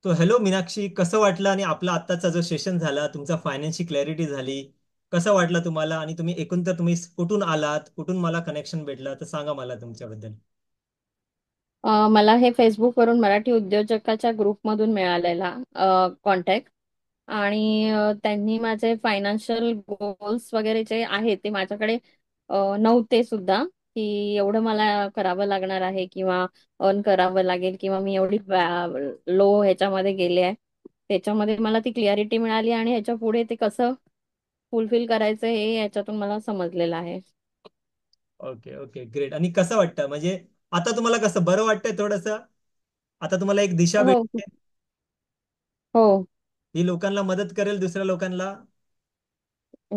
तो हॅलो मीनाक्षी, कसं वाटलं? आणि आपला आत्ताचा जो सेशन झाला, तुमचा फायनान्शियल क्लॅरिटी झाली, कसं वाटलं तुम्हाला? आणि तुम्ही एकूण तर तुम्ही कुठून आलात, कुठून मला कनेक्शन भेटलं, तर सांगा मला तुमच्याबद्दल. मला हे फेसबुकवरून मराठी उद्योजकाच्या ग्रुपमधून मिळालेला कॉन्टॅक्ट. आणि त्यांनी माझे फायनान्शियल गोल्स वगैरे जे आहेत ते माझ्याकडे नव्हते सुद्धा, की एवढं मला करावं लागणार आहे किंवा अर्न करावं लागेल किंवा मी एवढी लो ह्याच्यामध्ये गेले आहे. त्याच्यामध्ये मला ती क्लिअरिटी मिळाली आणि ह्याच्या पुढे ते कसं फुलफिल करायचं हे याच्यातून मला समजलेलं आहे. Okay okay, great. आणि कसं वाटतं म्हणजे आता तुम्हाला कसं बरं वाटतंय थोडंसं? आता तुम्हाला एक दिशा हो. भेटते. हो. ही लोकांना मदत करेल, दुसऱ्या लोकांना.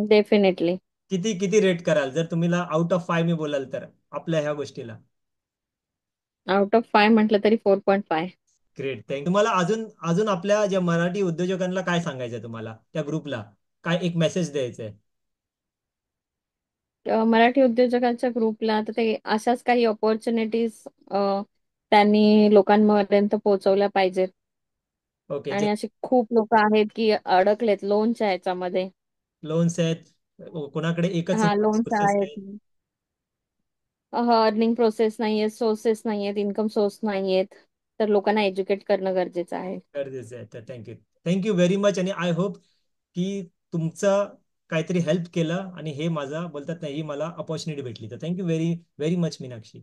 डेफिनेटली. किती किती रेट कराल जर तुम्हाला आउट ऑफ 5 मी बोलाल तर आपल्या ह्या गोष्टीला? आउट ऑफ 5 म्हटलं तरी 4.5. Great, thank. तुम्हाला अजून अजून आपल्या ज्या मराठी उद्योजकांना काय सांगायचं तुम्हाला, त्या ग्रुपला काय एक मेसेज द्यायचा आहे? मराठी उद्योजकांच्या ग्रुपला तर ते अशाच काही ऑपॉर्च्युनिटीज त्यांनी लोकांपर्यंत पोहोचवल्या पाहिजेत. ओके. जे आणि असे खूप लोक आहेत की अडकलेत लोनच्या ह्याच्यामध्ये. लोन्स आहेत, कोणाकडे एकच हा, इन्कम लोन्स सोर्सेस आहेत. आहेत. अर्निंग प्रोसेस नाहीये, सोर्सेस नाहीयेत, इन्कम सोर्स नाहीयेत. तर लोकांना एज्युकेट करणं गरजेचं आहे. गरजेचं आहे. तर थँक्यू. Thank you very much. आणि आय होप की तुमचं काहीतरी हेल्प केलं आणि हे माझा बोलतात नाही, ही मला अपॉर्च्युनिटी भेटली. तर thank you very very much Meenakshi.